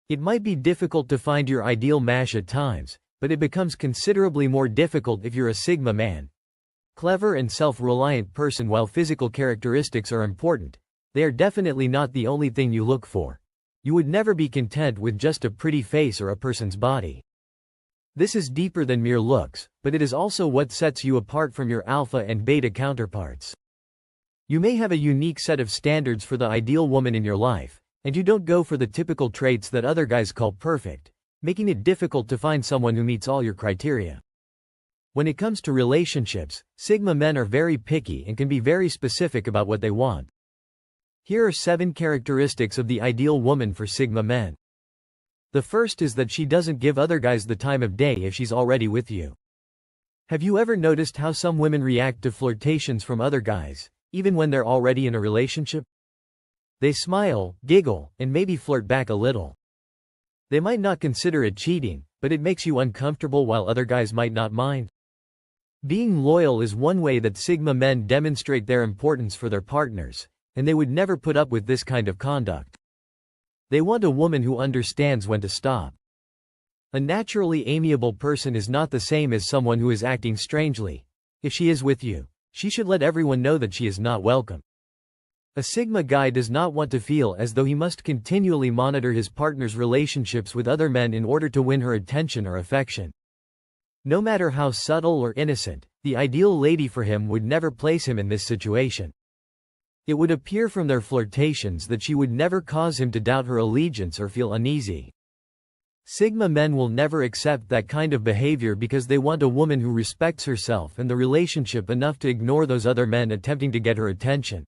It might be difficult to find your ideal match at times, but it becomes considerably more difficult if you're a Sigma man. Clever and self-reliant person. While physical characteristics are important, they are definitely not the only thing you look for. You would never be content with just a pretty face or a person's body. This is deeper than mere looks, but it is also what sets you apart from your alpha and beta counterparts. You may have a unique set of standards for the ideal woman in your life, and you don't go for the typical traits that other guys call perfect, making it difficult to find someone who meets all your criteria. When it comes to relationships, Sigma men are very picky and can be very specific about what they want. Here are 7 characteristics of the ideal woman for Sigma men. The first is that she doesn't give other guys the time of day if she's already with you. Have you ever noticed how some women react to flirtations from other guys, even when they're already in a relationship? They smile, giggle, and maybe flirt back a little. They might not consider it cheating, but it makes you uncomfortable while other guys might not mind. Being loyal is one way that Sigma men demonstrate their importance for their partners, and they would never put up with this kind of conduct. They want a woman who understands when to stop. A naturally amiable person is not the same as someone who is acting strangely. If she is with you, she should let everyone know that she is not welcome. A Sigma guy does not want to feel as though he must continually monitor his partner's relationships with other men in order to win her attention or affection. No matter how subtle or innocent, the ideal lady for him would never place him in this situation. It would appear from their flirtations that she would never cause him to doubt her allegiance or feel uneasy. Sigma men will never accept that kind of behavior because they want a woman who respects herself and the relationship enough to ignore those other men attempting to get her attention.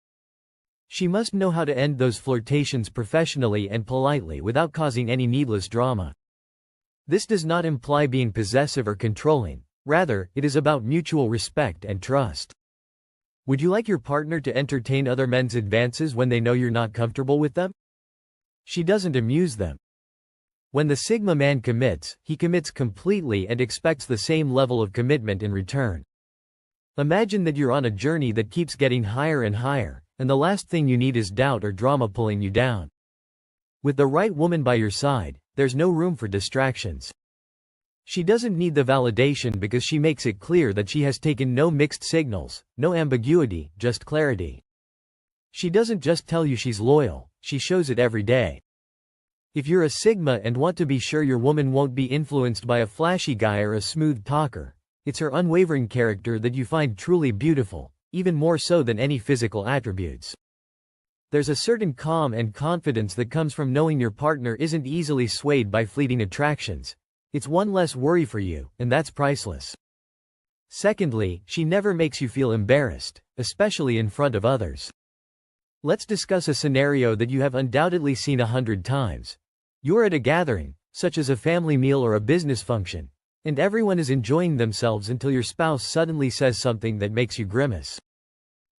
She must know how to end those flirtations professionally and politely without causing any needless drama. This does not imply being possessive or controlling, rather, it is about mutual respect and trust. Would you like your partner to entertain other men's advances when they know you're not comfortable with them? She doesn't amuse them. When the Sigma man commits, he commits completely and expects the same level of commitment in return. Imagine that you're on a journey that keeps getting higher and higher, and the last thing you need is doubt or drama pulling you down. With the right woman by your side, there's no room for distractions. She doesn't need the validation because she makes it clear that she has taken no mixed signals, no ambiguity, just clarity. She doesn't just tell you she's loyal, she shows it every day. If you're a Sigma and want to be sure your woman won't be influenced by a flashy guy or a smooth talker, it's her unwavering character that you find truly beautiful, even more so than any physical attributes. There's a certain calm and confidence that comes from knowing your partner isn't easily swayed by fleeting attractions. It's one less worry for you, and that's priceless. Secondly, she never makes you feel embarrassed, especially in front of others. Let's discuss a scenario that you have undoubtedly seen 100 times. You're at a gathering, such as a family meal or a business function, and everyone is enjoying themselves until your spouse suddenly says something that makes you grimace.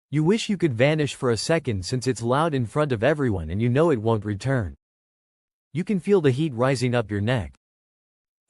You wish you could vanish for a second since it's loud in front of everyone and you know it won't return. You can feel the heat rising up your neck.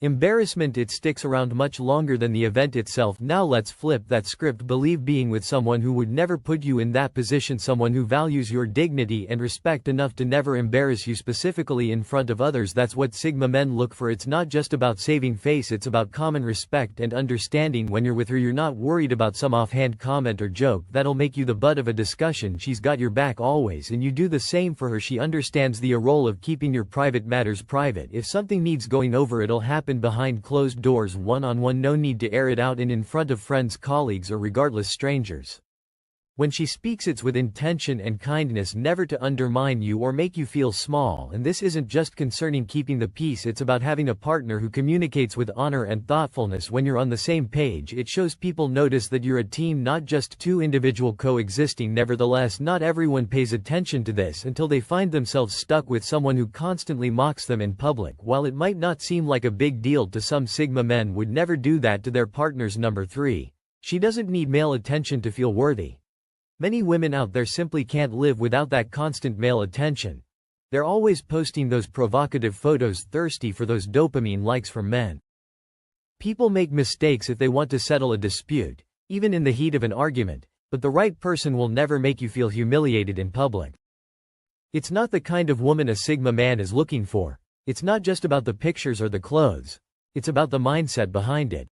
Embarrassment, it sticks around much longer than the event itself. Now let's flip that script. Believe being with someone who would never put you in that position, someone who values your dignity and respect enough to never embarrass you specifically in front of others. That's what Sigma men look for. It's not just about saving face, it's about common respect and understanding. When you're with her, you're not worried about some offhand comment or joke that'll make you the butt of a discussion. She's got your back always, and you do the same for her. She understands the role of keeping your private matters private. If something needs going over, it'll happen behind closed doors, one-on-one. No need to air it out in front of friends, colleagues, or regardless strangers. When she speaks, it's with intention and kindness, never to undermine you or make you feel small. And this isn't just concerning keeping the peace, it's about having a partner who communicates with honor and thoughtfulness. When you're on the same page, it shows people notice that you're a team, not just two individuals coexisting. Nevertheless, not everyone pays attention to this until they find themselves stuck with someone who constantly mocks them in public. While it might not seem like a big deal to some, Sigma men would never do that to their partners. Number 3. She doesn't need male attention to feel worthy. Many women out there simply can't live without that constant male attention. They're always posting those provocative photos, thirsty for those dopamine likes from men. People make mistakes if they want to settle a dispute, even in the heat of an argument, but the right person will never make you feel humiliated in public. It's not the kind of woman a Sigma man is looking for. It's not just about the pictures or the clothes. It's about the mindset behind it.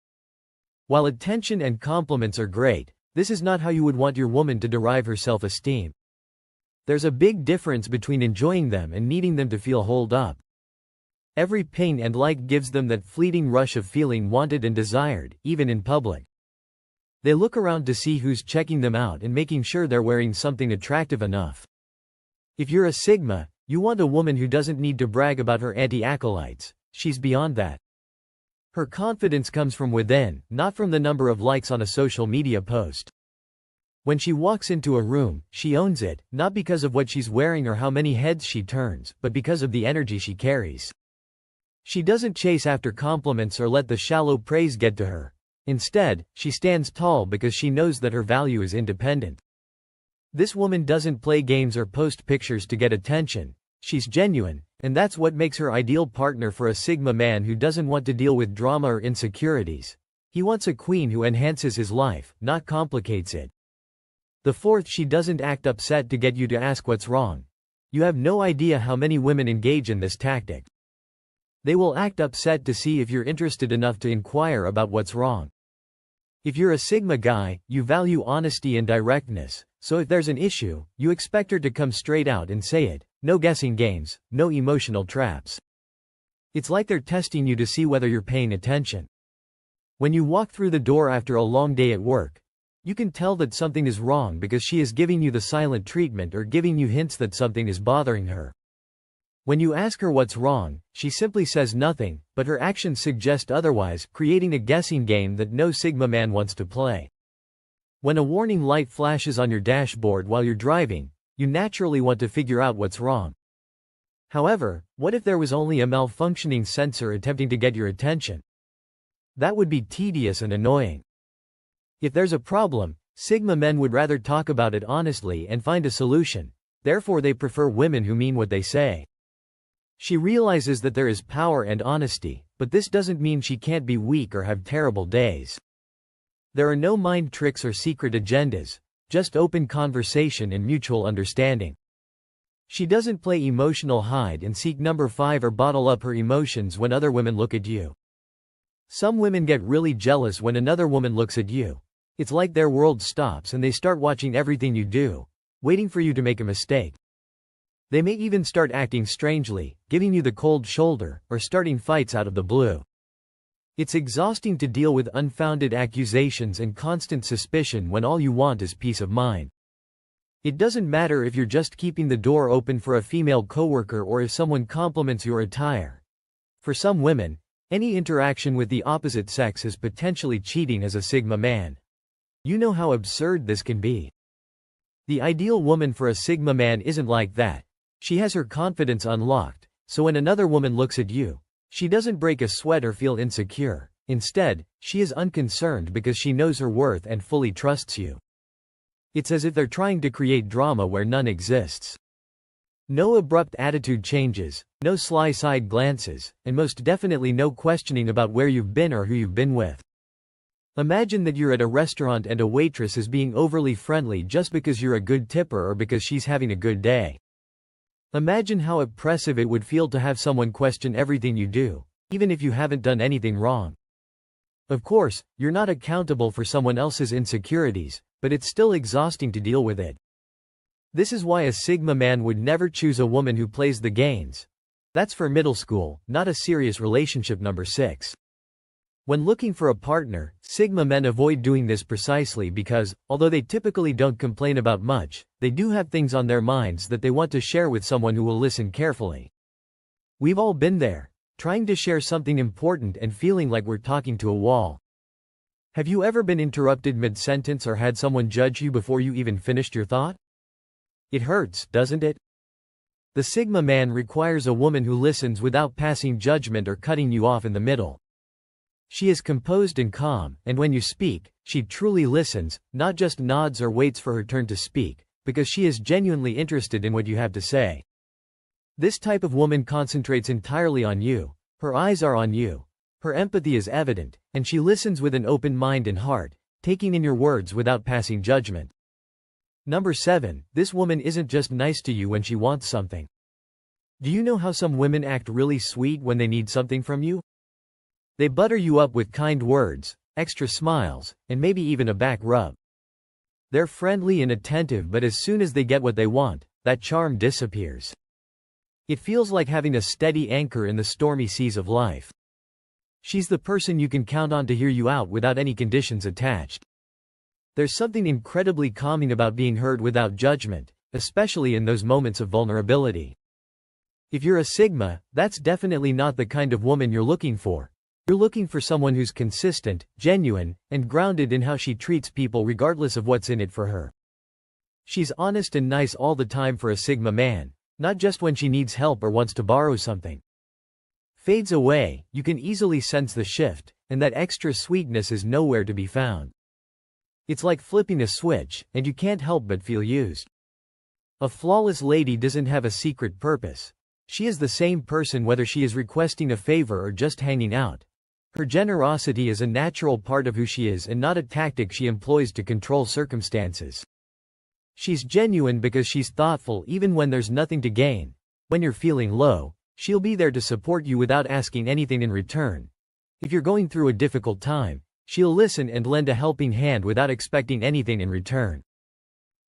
While attention and compliments are great, this is not how you would want your woman to derive her self-esteem. There's a big difference between enjoying them and needing them to feel hold up. Every ping and like gives them that fleeting rush of feeling wanted and desired, even in public. They look around to see who's checking them out and making sure they're wearing something attractive enough. If you're a Sigma, you want a woman who doesn't need to brag about her anti-acolytes. She's beyond that. Her confidence comes from within, not from the number of likes on a social media post. When she walks into a room, she owns it, not because of what she's wearing or how many heads she turns, but because of the energy she carries. She doesn't chase after compliments or let the shallow praise get to her. Instead, she stands tall because she knows that her value is independent. This woman doesn't play games or post pictures to get attention. She's genuine, and that's what makes her ideal partner for a Sigma man who doesn't want to deal with drama or insecurities. He wants a queen who enhances his life, not complicates it. The fourth, she doesn't act upset to get you to ask what's wrong. You have no idea how many women engage in this tactic. They will act upset to see if you're interested enough to inquire about what's wrong. If you're a Sigma guy, you value honesty and directness, so if there's an issue, you expect her to come straight out and say it. No guessing games, no emotional traps. It's like they're testing you to see whether you're paying attention. When you walk through the door after a long day at work, you can tell that something is wrong because she is giving you the silent treatment or giving you hints that something is bothering her. When you ask her what's wrong, she simply says nothing, but her actions suggest otherwise, creating a guessing game that no Sigma man wants to play. When a warning light flashes on your dashboard while you're driving, you naturally want to figure out what's wrong. However, what if there was only a malfunctioning sensor attempting to get your attention? That would be tedious and annoying. If there's a problem, Sigma men would rather talk about it honestly and find a solution. Therefore, they prefer women who mean what they say. She realizes that there is power and honesty, but this doesn't mean she can't be weak or have terrible days. There are no mind tricks or secret agendas, just open conversation and mutual understanding. She doesn't play emotional hide and seek number 5 or bottle up her emotions when other women look at you. Some women get really jealous when another woman looks at you. It's like their world stops and they start watching everything you do, waiting for you to make a mistake. They may even start acting strangely, giving you the cold shoulder, or starting fights out of the blue. It's exhausting to deal with unfounded accusations and constant suspicion when all you want is peace of mind. It doesn't matter if you're just keeping the door open for a female coworker or if someone compliments your attire. For some women, any interaction with the opposite sex is potentially cheating as a Sigma man. You know how absurd this can be. The ideal woman for a Sigma man isn't like that. She has her confidence unlocked, so when another woman looks at you, she doesn't break a sweat or feel insecure. Instead, she is unconcerned because she knows her worth and fully trusts you. It's as if they're trying to create drama where none exists. No abrupt attitude changes, no sly side glances, and most definitely no questioning about where you've been or who you've been with. Imagine that you're at a restaurant and a waitress is being overly friendly just because you're a good tipper or because she's having a good day. Imagine how oppressive it would feel to have someone question everything you do, even if you haven't done anything wrong. Of course, you're not accountable for someone else's insecurities, but it's still exhausting to deal with it. This is why a Sigma man would never choose a woman who plays the games. That's for middle school, not a serious relationship. Number 6. When looking for a partner, Sigma men avoid doing this precisely because, although they typically don't complain about much, they do have things on their minds that they want to share with someone who will listen carefully. We've all been there, trying to share something important and feeling like we're talking to a wall. Have you ever been interrupted mid-sentence or had someone judge you before you even finished your thought? It hurts, doesn't it? The Sigma man requires a woman who listens without passing judgment or cutting you off in the middle. She is composed and calm, and when you speak, she truly listens, not just nods or waits for her turn to speak, because she is genuinely interested in what you have to say. This type of woman concentrates entirely on you, her eyes are on you, her empathy is evident, and she listens with an open mind and heart, taking in your words without passing judgment. Number 7, this woman isn't just nice to you when she wants something. Do you know how some women act really sweet when they need something from you? They butter you up with kind words, extra smiles, and maybe even a back rub. They're friendly and attentive, but as soon as they get what they want, that charm disappears. It feels like having a steady anchor in the stormy seas of life. She's the person you can count on to hear you out without any conditions attached. There's something incredibly calming about being heard without judgment, especially in those moments of vulnerability. If you're a Sigma, that's definitely not the kind of woman you're looking for. You're looking for someone who's consistent, genuine, and grounded in how she treats people regardless of what's in it for her. She's honest and nice all the time for a Sigma man, not just when she needs help or wants to borrow something. Fades away, you can easily sense the shift, and that extra sweetness is nowhere to be found. It's like flipping a switch, and you can't help but feel used. A flawless lady doesn't have a secret purpose. She is the same person whether she is requesting a favor or just hanging out. Her generosity is a natural part of who she is and not a tactic she employs to control circumstances. She's genuine because she's thoughtful even when there's nothing to gain. When you're feeling low, she'll be there to support you without asking anything in return. If you're going through a difficult time, she'll listen and lend a helping hand without expecting anything in return.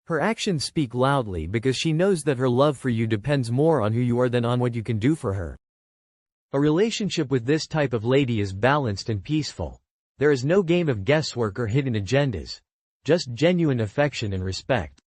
Her actions speak loudly because she knows that her love for you depends more on who you are than on what you can do for her. A relationship with this type of lady is balanced and peaceful. There is no game of guesswork or hidden agendas. Just genuine affection and respect.